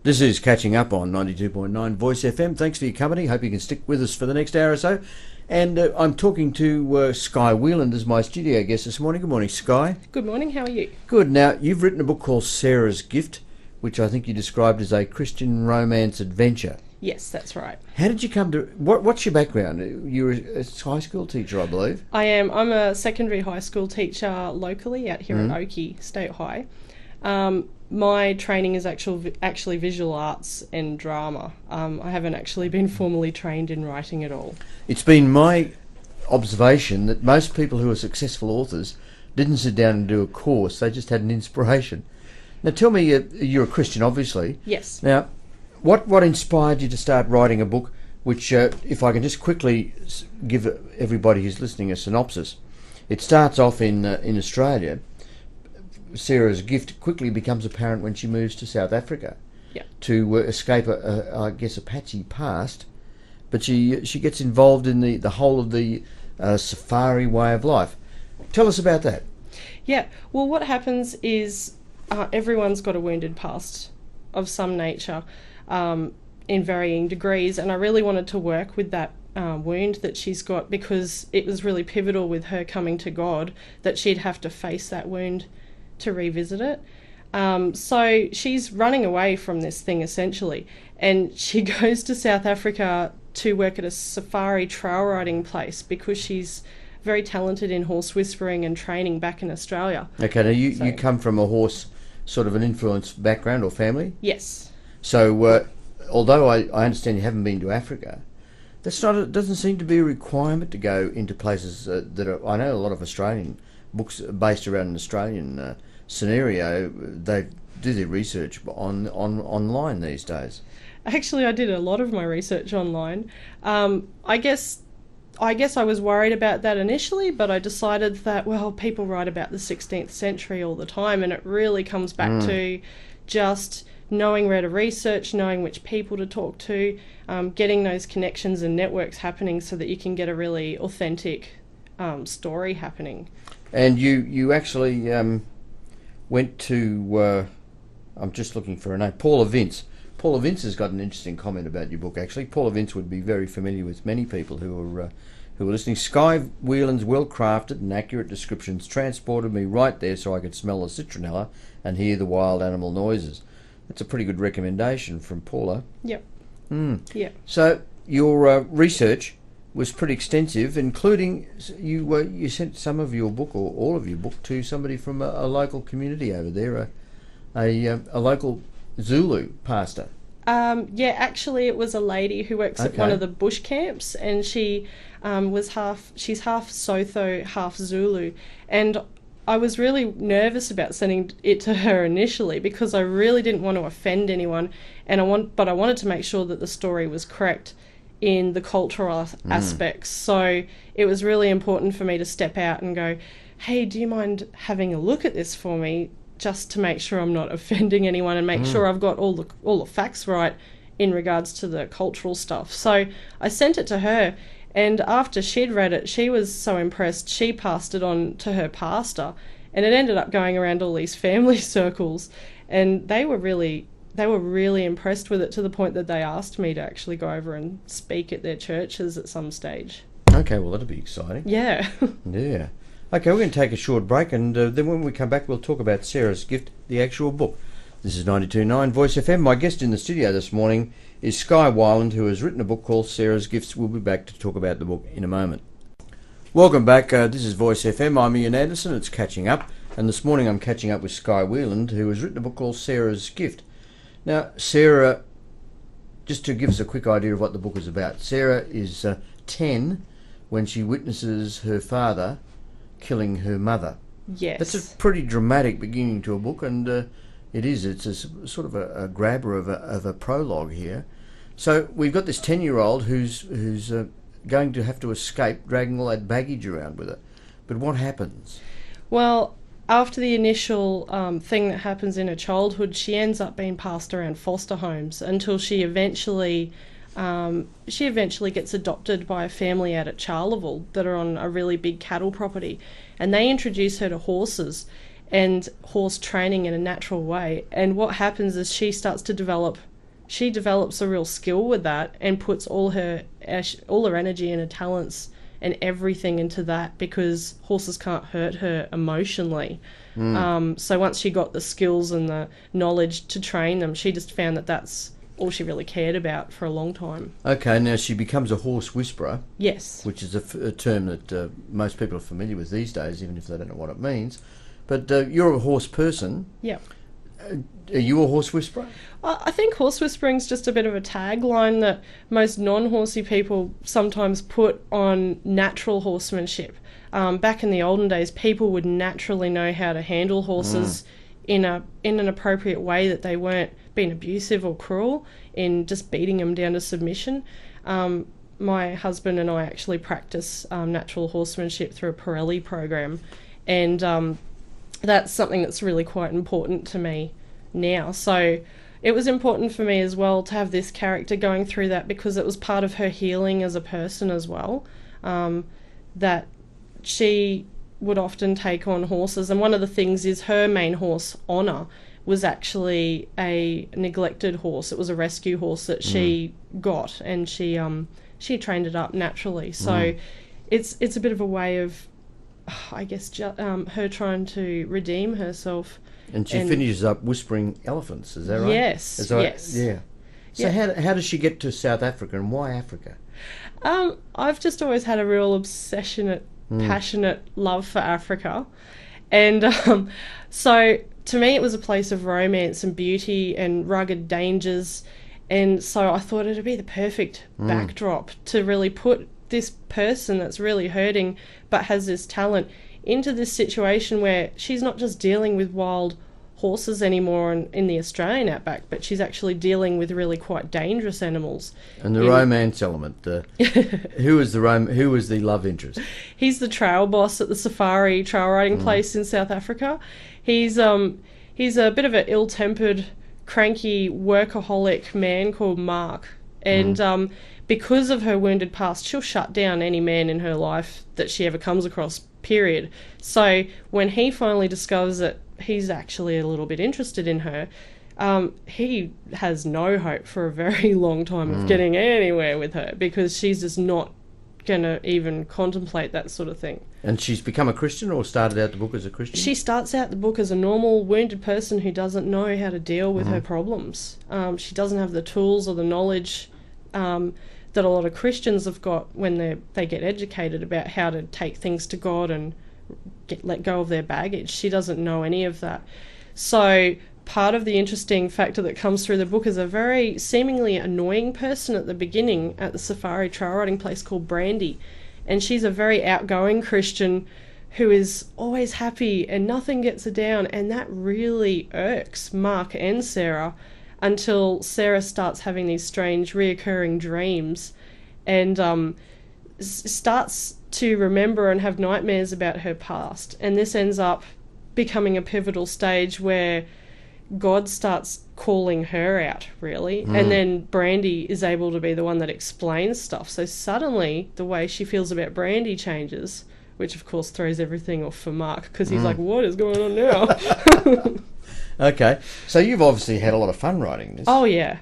This is Catching Up on 92.9 Voice FM. Thanks for your company. Hope you can stick with us for the next hour or so. And I'm talking to Skye Whelan as my studio guest this morning. Good morning, Skye. Good morning, how are you? Good. Now, you've written a book called Sarah's Gift, which I think you described as a Christian romance adventure. Yes, that's right. How did you come to... What's your background? You're a high school teacher, I believe. I am. I'm a secondary high school teacher locally out here at Oakey State High. My training is actually visual arts and drama. I haven't actually been formally trained in writing at all. It's been my observation that most people who are successful authors didn't sit down and do a course. They just had an inspiration. Now, tell me, you're a Christian, obviously. Yes. Now, what inspired you to start writing a book, which, if I can just quickly give everybody who's listening a synopsis. It starts off in Australia. Sarah's gift quickly becomes apparent when she moves to South Africa to escape, I guess, a patchy past. But she gets involved in the whole of the safari way of life. Tell us about that. Yeah, well, what happens is everyone's got a wounded past of some nature in varying degrees, and I really wanted to work with that wound that she's got, because it was really pivotal with her coming to God that she'd have to face that wound to revisit it. So she's running away from this thing essentially, and she goes to South Africa to work at a safari trail riding place because she's very talented in horse whispering and training back in Australia. Okay, now you come from a horse sort of an influenced background or family? Yes. So although I understand you haven't been to Africa, it doesn't seem to be a requirement to go into places that are... I know a lot of Australian books based around an Australian scenario. They do their research online these days. Actually, I did a lot of my research online. I guess I was worried about that initially, but I decided that, well, people write about the 16th century all the time, and it really comes back to just knowing where to research, knowing which people to talk to, getting those connections and networks happening so that you can get a really authentic story happening. And you actually went to, I'm just looking for a name, Paula Vince. Paula Vince has got an interesting comment about your book, actually. Paula Vince would be very familiar with many people who are listening. Skye Whelan's well-crafted and accurate descriptions transported me right there so I could smell the citronella and hear the wild animal noises. That's a pretty good recommendation from Paula. Yep. Yeah. So your research was pretty extensive, including you sent some of your book or all of your book to somebody from a local community over there, a local Zulu pastor. Yeah, actually it was a lady who works at one of the bush camps, and she's half Sotho, half Zulu, and I was really nervous about sending it to her initially because I really didn't want to offend anyone, but I wanted to make sure that the story was correct in the cultural aspects. So it was really important for me to step out and go, hey, do you mind having a look at this for me, just to make sure I'm not offending anyone and make sure I've got all the facts right in regards to the cultural stuff. So I sent it to her, and after she'd read it, she was so impressed, she passed it on to her pastor, and it ended up going around all these family circles, and they were really impressed with it, to the point that they asked me to actually go over and speak at their churches at some stage. Okay, well, that'll be exciting. Yeah. Yeah. Okay, we're going to take a short break, and then when we come back, we'll talk about Sarah's Gift, the actual book. This is 92.9 Voice FM. My guest in the studio this morning is Skye Whelan, who has written a book called Sarah's Gifts. We'll be back to talk about the book in a moment. Welcome back. This is Voice FM. I'm Ian Anderson. It's Catching Up, and this morning I'm catching up with Skye Whelan, who has written a book called Sarah's Gift. Now, Sarah, just to give us a quick idea of what the book is about, Sarah is 10 when she witnesses her father killing her mother. Yes. That's a pretty dramatic beginning to a book, and it's a sort of a grabber of a prologue here. So we've got this 10-year-old who's going to have to escape, dragging all that baggage around with her. But what happens? Well, after the initial thing that happens in her childhood, she ends up being passed around foster homes until she eventually gets adopted by a family out at Charleville that are on a really big cattle property, and they introduce her to horses and horse training in a natural way. And what happens is she starts to develop she develops a real skill with that and puts all her energy and her talents and everything into that, because horses can't hurt her emotionally. So once she got the skills and the knowledge to train them, she just found that that's all she really cared about for a long time. Okay, now she becomes a horse whisperer. Yes. Which is a term that most people are familiar with these days, even if they don't know what it means. But you're a horse person. Yeah. Are you a horse whisperer? I think horse whispering's just a bit of a tagline that most non-horsey people sometimes put on natural horsemanship. Back in the olden days, people would naturally know how to handle horses in an appropriate way, that they weren't being abusive or cruel in just beating them down to submission. My husband and I actually practice natural horsemanship through a Pirelli program, and that's something that's really quite important to me now. So it was important for me as well to have this character going through that, because it was part of her healing as a person as well, that she would often take on horses. And one of the things is her main horse, Honor, was actually a neglected horse. It was a rescue horse that she got, and she trained it up naturally. So it's a bit of a way of, I guess, her trying to redeem herself. And she finishes up whispering elephants, is that right? Yes, yes. Yeah. So how does she get to South Africa, and why Africa? I've just always had a real passionate love for Africa. And so to me it was a place of romance and beauty and rugged dangers. And so I thought it'd be the perfect backdrop to really put this person that's really hurting but has this talent into this situation where she's not just dealing with wild horses anymore in the Australian outback, but she's actually dealing with really quite dangerous animals. And the romance element, who was the love interest? He's the trail boss at the safari trail riding place in South Africa. He's a bit of an ill-tempered, cranky, workaholic man called Mark, and because of her wounded past, she'll shut down any man in her life that she ever comes across, period. So when he finally discovers that he's actually a little bit interested in her, he has no hope for a very long time of getting anywhere with her, because she's just not going to even contemplate that sort of thing. And she's become a Christian, or started out the book as a Christian? She starts out the book as a normal wounded person who doesn't know how to deal with her problems. She doesn't have the tools or the knowledge that a lot of Christians have got when they get educated about how to take things to God and let go of their baggage. She doesn't know any of that. So part of the interesting factor that comes through the book is a very seemingly annoying person at the beginning at the safari trail riding place called Brandy. And she's a very outgoing Christian who is always happy and nothing gets her down. And that really irks Mark and Sarah, until Sarah starts having these strange reoccurring dreams and starts to remember and have nightmares about her past. And this ends up becoming a pivotal stage where God starts calling her out, really. And then Brandy is able to be the one that explains stuff. So suddenly the way she feels about Brandy changes, which of course throws everything off for Mark, because he's like, what is going on now? Okay, so you've obviously had a lot of fun writing this. Oh yeah.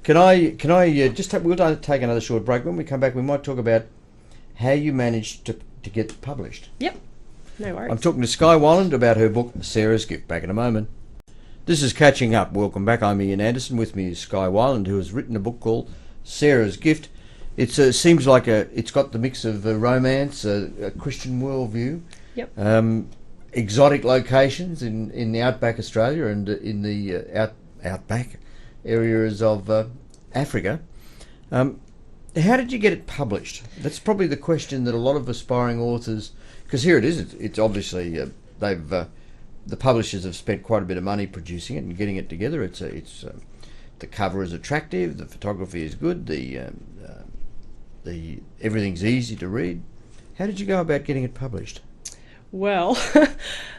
Can I we'll take another short break. When we come back, we might talk about how you managed to get it published. Yep, no worries. I'm talking to Skye Weiland about her book Sarah's Gift. Back in a moment. This is Catching Up. Welcome back. I'm Ian Anderson. With me is Skye Weiland, who has written a book called Sarah's Gift. It seems like it's got the mix of romance, a Christian worldview. Yep. Exotic locations in the outback Australia and in the outback areas of Africa. How did you get it published? That's probably the question that a lot of aspiring authors, because here it is. It's obviously the publishers have spent quite a bit of money producing it and getting it together. It's the cover is attractive, the photography is good, the everything's easy to read. How did you go about getting it published? Well,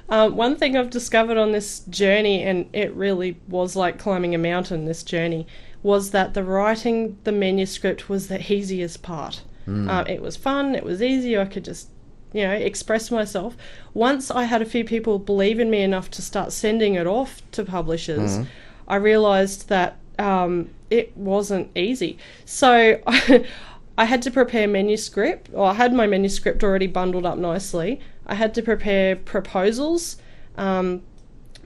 one thing I've discovered on this journey, and it really was like climbing a mountain, this journey, was that the writing the manuscript was the easiest part. It was fun, it was easy, I could just, express myself. Once I had a few people believe in me enough to start sending it off to publishers, I realised that it wasn't easy. So I had to prepare manuscript, or I had my manuscript already bundled up nicely. I had to prepare proposals.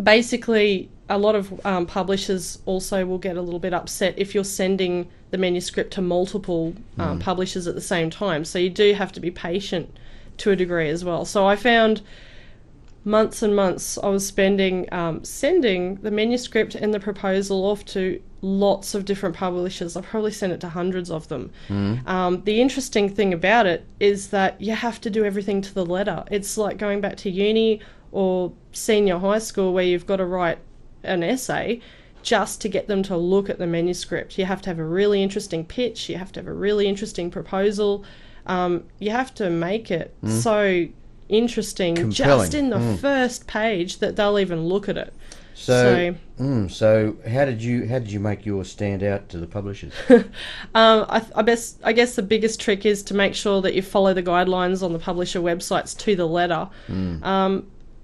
Basically, a lot of publishers also will get a little bit upset if you're sending the manuscript to multiple publishers at the same time. So you do have to be patient to a degree as well. So I found months and months I was spending sending the manuscript and the proposal off to lots of different publishers. I probably sent it to hundreds of them. The interesting thing about it is that you have to do everything to the letter. It's like going back to uni or senior high school where you've got to write an essay just to get them to look at the manuscript. You have to have a really interesting pitch. You have to have a really interesting proposal. You have to make it so interesting, compelling, just in the first page that they'll even look at it. So how did you make yours stand out to the publishers? I guess the biggest trick is to make sure that you follow the guidelines on the publisher websites to the letter.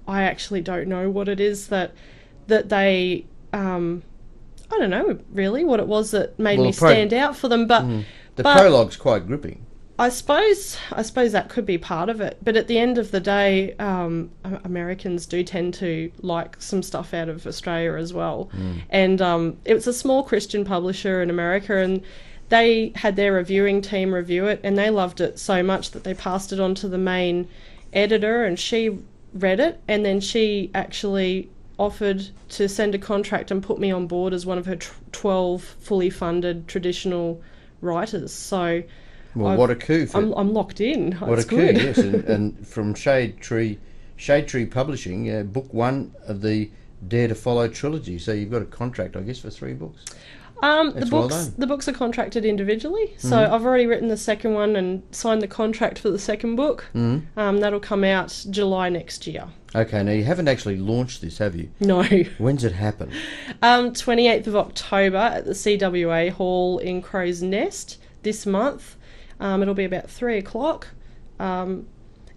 I actually don't know what it is that they I don't know really what it was that made me stand out for them, but the prologue's quite gripping. I suppose that could be part of it, but at the end of the day, Americans do tend to like some stuff out of Australia as well. And it was a small Christian publisher in America, and they had their reviewing team review it, and they loved it so much that they passed it on to the main editor, and she read it, and then she actually offered to send a contract and put me on board as one of her 12 fully funded traditional writers. So. Well, what a coup! I'm locked in. What It's a coup! good. Yes, and from Shade Tree Publishing, book 1 of the Dare to Follow trilogy. So you've got a contract, I guess, for 3 books. The books are contracted individually. So I've already written the second one and signed the contract for the second book. That'll come out July next year. Okay, now you haven't actually launched this, have you? No. When's it happen? 28th of October at the CWA Hall in Crow's Nest this month. It'll be about 3 o'clock.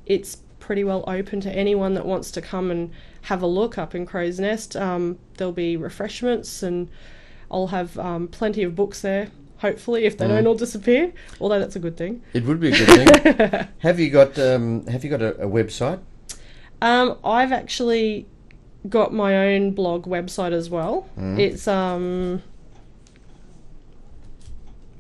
It's pretty well open to anyone that wants to come and have a look up in Crow's Nest. There'll be refreshments, and I'll have plenty of books there, hopefully, if they don't all disappear, although that's a good thing. It would be a good thing. Have you got a website? I've actually got my own blog website as well. It's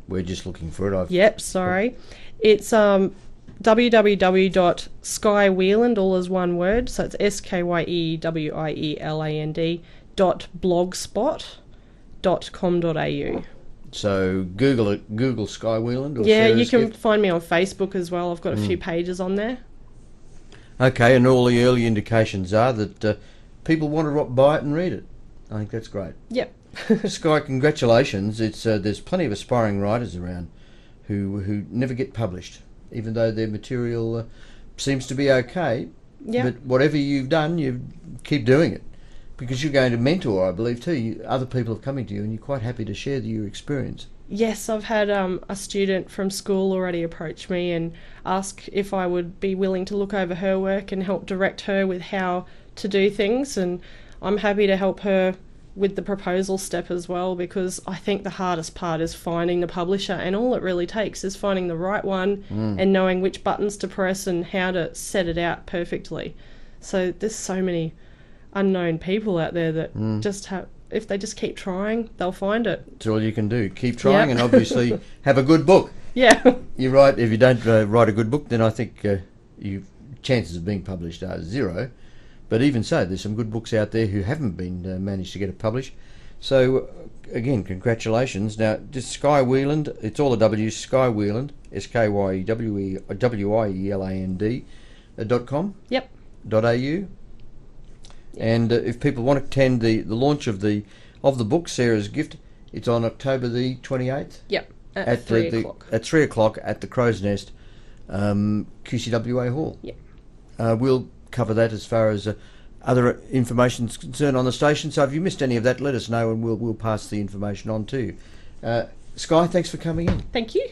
We're just looking for it. Yep, sorry. It's www.skyeweeland, all as one word, so it's skyeweeland.blogspot.com.au. So Google it, Google Skye Wheeland. Yeah, you can find me on Facebook as well. I've got a few pages on there. Okay, and all the early indications are that people want to buy it and read it. I think that's great. Yep. Skye, congratulations. It's there's plenty of aspiring writers around who never get published, even though their material seems to be okay. Yeah. But whatever you've done, you keep doing it, because you're going to mentor, I believe, too. Other people are coming to you, and you're quite happy to share your experience. Yes, I've had a student from school already approach me and ask if I would be willing to look over her work and help direct her with how to do things, and I'm happy to help her with the proposal step as well, because I think the hardest part is finding the publisher, and all it really takes is finding the right one and knowing which buttons to press and how to set it out perfectly. So there's so many unknown people out there that just have, if they just keep trying, they'll find it. That's all you can do. Keep trying, and obviously have a good book. Yeah. You're right. If you don't write a good book, then I think chances of being published are 0. But even so, there's some good books out there who haven't been managed to get it published. So, again, congratulations. Now, just Skye Wheeland, it's all a W, Skye Wheeland, SKYWEELAND.com? Yep. .au? And if people want to attend the launch of the book, Sarah's Gift, it's on October the 28th? Yep, at 3 o'clock. At 3 o'clock at the Crow's Nest, QCWA Hall. Yep. We'll cover that as far as other information is concerned on the station. So if you missed any of that, let us know, and we'll pass the information on to you. Skye, thanks for coming in. Thank you.